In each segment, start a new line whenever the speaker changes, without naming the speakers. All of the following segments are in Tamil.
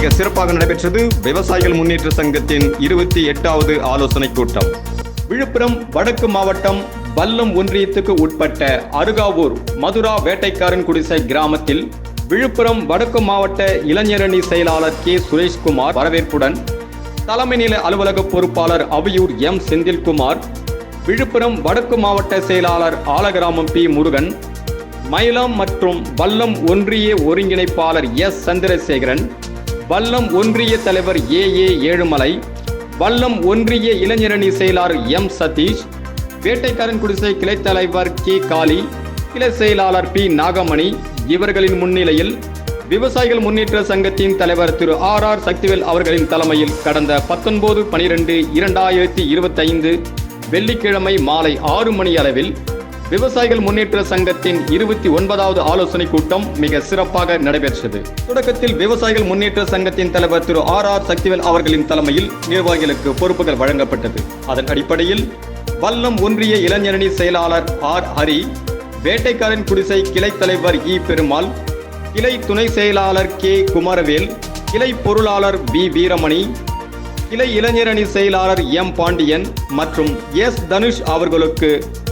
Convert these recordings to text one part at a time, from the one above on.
மிக சிறப்பாக நடைபெற்றது விவசாயிகள் முன்னேற்ற சங்கத்தின் 28வது ஆலோசனை கூட்டம். விழுப்புரம் வடக்கு மாவட்டம் வல்லம் ஒன்றியத்துக்கு உட்பட்ட அருகாவூர் மதுரா வேட்டைக்காரன் குடிசை கிராமத்தில் விழுப்புரம் வடக்கு மாவட்ட இளைஞரணி செயலாளர் கே சுரேஷ்குமார் வரவேற்புடன், தலைமை நில அலுவலக பொறுப்பாளர் அவியூர் எம் செந்தில்குமார், விழுப்புரம் வடக்கு மாவட்ட செயலாளர் ஆலகிராமம் பி முருகன், மயிலம் மற்றும் வல்லம் ஒன்றிய ஒருங்கிணைப்பாளர் எஸ் சந்திரசேகரன், வல்லம் ஒன்றிய தலைவர் ஏ ஏழுமலை, வல்லம் ஒன்றிய இளைஞரணி செயலாளர் எம் சதீஷ், வேட்டைக்காரன் குடிசை கிளை தலைவர் கே காளி, கிளை செயலாளர் பி நாகமணி இவர்களின் முன்னிலையில் விவசாயிகள் முன்னேற்ற சங்கத்தின் தலைவர் திரு ஆர் சக்திவேல் அவர்களின் தலைமையில் கடந்த 19/12/2025 வெள்ளிக்கிழமை மாலை 6 மணி அளவில் விவசாயிகள் முன்னேற்ற சங்கத்தின் 29வது ஆலோசனை கூட்டம் மிக சிறப்பாக நடைபெற்றது. தொடக்கத்தில் விவசாயிகள் முன்னேற்ற சங்கத்தின் தலைவர் திரு ஆர் சக்திவேல் அவர்களின் தலைமையில் நிர்வாகிகளுக்கு பொறுப்புகள் வழங்கப்பட்டது. அதன் அடிப்படையில் வல்லம் ஒன்றிய இளைஞரணி செயலாளர் ஆர் ஹரி, வேட்டைக்காரன் குடிசை கிளை தலைவர் இ பெருமாள், கிளை துணை செயலாளர் கே குமாரவேல், கிளை பொருளாளர் பி வீரமணி, கிளை இளைஞரணி செயலாளர் எம் பாண்டியன் மற்றும் எஸ் தனுஷ் அவர்களுக்கு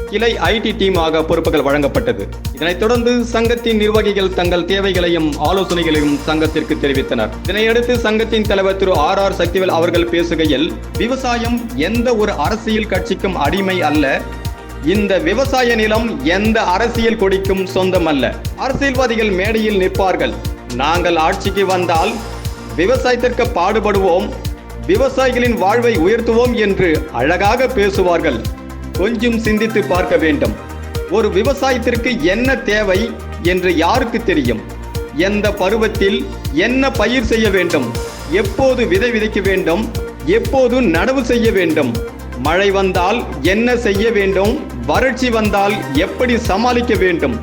கிளை ஐடி டீமாக பொறுப்புகள் வழங்கப்பட்டது. இதனைத் தொடர்ந்து சங்கத்தின் நிர்வாகிகள் தங்கள் தேவைகளையும் ஆலோசனைகளையும் சங்கத்திற்கு தெரிவித்தனர். இதனையடுத்து சங்கத்தின் தலைவர் திரு ஆர் சக்திவேல் அவர்கள் பேசுகையில், விவசாயம் எந்த ஒரு அரசியல் கட்சிக்கும் அடிமை அல்ல. இந்த விவசாய நிலம் எந்த அரசியல் கொடிக்கும் சொந்தம் அல்ல. அரசியல்வாதிகள் மேடையில் நிற்பார்கள், நாங்கள் ஆட்சிக்கு வந்தால் விவசாயத்திற்கு பாடுபடுவோம், விவசாயிகளின் வாழ்வை உயர்த்துவோம் என்று அழகாக பேசுவார்கள். கொஞ்சம் சிந்தித்து பார்க்க வேண்டும். ஒரு விவசாயத்திற்கு என்ன தேவை என்று யாருக்கு தெரியும்? எந்த பருவத்தில் என்ன பயிர் செய்ய வேண்டும், எப்போது விதை விதைக்க வேண்டும், எப்போது நடவு செய்ய வேண்டும், மழை வந்தால் என்ன செய்ய வேண்டும், வறட்சி வந்தால் எப்படி சமாளிக்க வேண்டும்,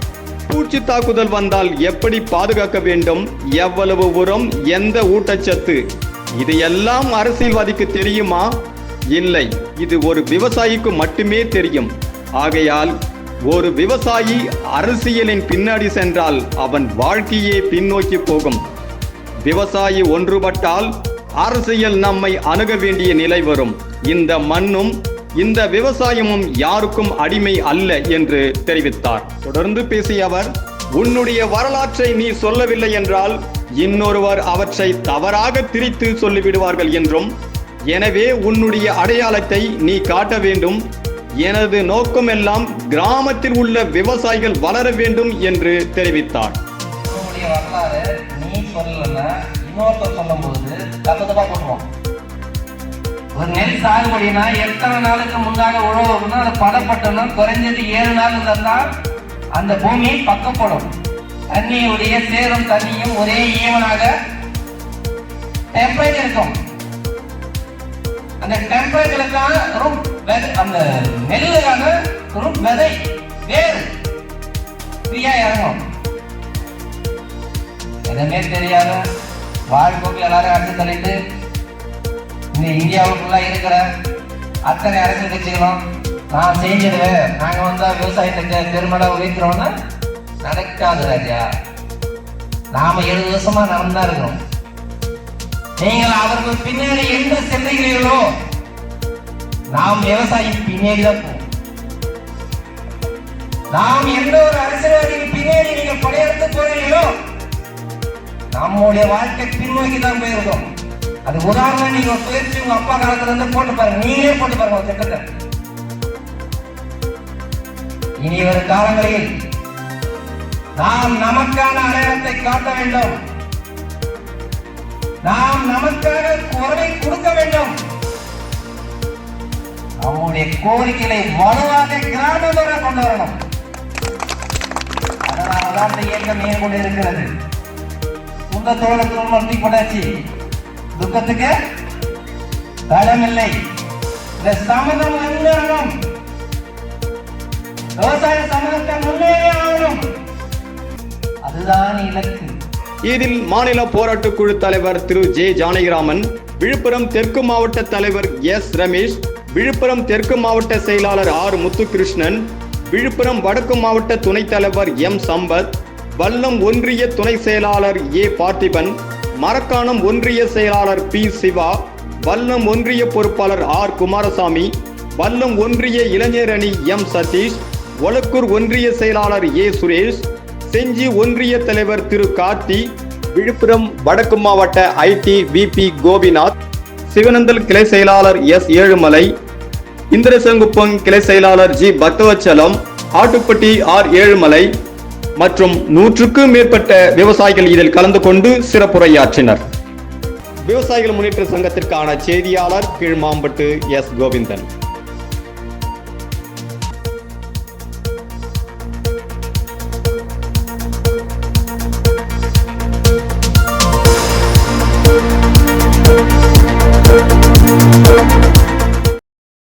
பூச்சி தாக்குதல் வந்தால் எப்படி பாதுகாக்க வேண்டும், எவ்வளவு உரம், எந்த ஊட்டச்சத்து, இது எல்லாம் அரசியல்வாதிக்கு தெரியுமா? இல்லை, இது ஒரு விவசாயிக்கு மட்டுமே தெரியும். ஆகையால் ஒரு விவசாயி அரசியலின் பின்னாடி சென்றால் அவன் வாழ்க்கையே பின்னோக்கி போகும். விவசாயி ஒன்றுபட்டால் அரசியல் நம்மை அணுக வேண்டிய நிலை வரும். இந்த மண்ணும் இந்த விவசாயமும் யாருக்கும் அடிமை அல்ல என்று தெரிவித்தார். தொடர்ந்து பேசிய அவர், உன்னுடைய வரலாற்றை நீ சொல்லவில்லை என்றால் இன்னொருவர் அவற்றை தவறாக திரித்து சொல்லிவிடுவார்கள் என்றும், எனவே உன்னுடைய அடையாளத்தை நீ காட்ட வேண்டும். எனது நோக்கம் எல்லாம் கிராமத்தில் உள்ள விவசாயிகள் வளர வேண்டும் என்று தெரிவித்தார்.
ஒரு நெல் சாகுபடினா எத்தனை நாளுக்கு முன்னாக உழவுனா அது பதப்பட்டணும், குறைஞ்சது 7 நாள் இருந்தால் அந்த பூமி பக்கப்படும். தண்ணியுடைய சேரும் தண்ணியும் ஒரே ஈவனாக டெம்பரேச்சர் இருக்கும். அந்த டெம்பரேச்சருக்கான அந்த நெல்லுக்கான விதை வேறு ஃப்ரீயா இறங்கும். எதுவுமே தெரியாத வாழ்க்கைக்கு எல்லாரும் அடிச்சு தள்ளிட்டு இந்த இந்தியாவுக்குள்ள இருக்கிற அத்தனை அரசியல் கட்சிகளும் நான் செஞ்சிடுவேன், நாங்க வந்தா விவசாயத்துக்கு பெருமளா உயர்த்துறோம்னா நடக்காது ராஜா. நாம 7 வருஷமா நடந்தா இருக்கிறோம். நீங்கள் அவர்கள் பின்னாடி எந்த செல்லுகிறீர்களோ நாம் விவசாயம் பின்னாடி தான் போவோம். நாம் எந்த ஒரு அரசியல்வாதியின் பின்னாடி நீங்க படையெடுத்து போறீங்களோ நம்முடைய வாழ்க்கை பின்னோக்கி தான் போயிருக்கோம். அது உதாரணம் நீங்க ஒரு பயிற்சி உங்க அப்பா காலத்துல இருந்து போட்டு பாருங்க, நீங்களே போட்டு பாருங்க ஒரு திட்டத்தை. இனி வரும் காலங்களில் நாம் நமக்கான அடையாளத்தை காட்ட வேண்டும். நாம் நமக்காக குரலை கொடுக்க வேண்டும். நம்முடைய கோரிக்கைகளை வலுவாக கிராமத்தோட கொண்டு வரணும். அதனாலதான் இந்த இயக்கம் மேற்கொண்டு இருக்கிறது. துன்பத்தோடு துன்பத்தை கொண்டாச்சு, துக்கத்துக்கு தடமில்லை. இந்த சமூகம் முன்னேறணும், விவசாய சமூகத்தை முன்னேறி ஆகணும், அதுதான் இலக்கு.
இதில் மாநில போராட்ட குழு தலைவர் திரு ஜே ஜானகிராமன், விழுப்புரம் தெற்கு மாவட்ட தலைவர் எஸ் ரமேஷ், விழுப்புரம் தெற்கு மாவட்ட செயலாளர் ஆர் முத்துகிருஷ்ணன், விழுப்புரம் வடக்கு மாவட்ட துணைத் தலைவர் எம் சம்பத், வல்லம் ஒன்றிய துணை செயலாளர் ஏ பார்த்திபன், மரக்காணம் ஒன்றிய செயலாளர் பி சிவா, வல்லம் ஒன்றிய பொறுப்பாளர் ஆர் குமாரசாமி, வல்லம் ஒன்றிய இளைஞர் அணி எம் சதீஷ், ஒலக்கூர் ஒன்றிய செயலாளர் ஏ சுரேஷ், செஞ்சி ஒன்றிய தலைவர் திரு கார்த்தி, விழுப்புரம் வடக்கு மாவட்ட ஐடி விபி கோபிநாத், சிவனந்தல் கிளை செயலாளர் எஸ் ஏழுமலை, இந்திரசங்குப்பம் கிளை செயலாளர் ஜி பக்தவச்சலம், ஆட்டுப்பட்டி ஆர் ஏழுமலை மற்றும் 100க்கும் மேற்பட்ட விவசாயிகள் இதில் கலந்து கொண்டு சிறப்புரையாற்றினர். விவசாயிகள் முன்னேற்ற சங்கத்திற்கான செய்தியாளர் கீழ்மாம்பட்டு எஸ் கோவிந்தன்.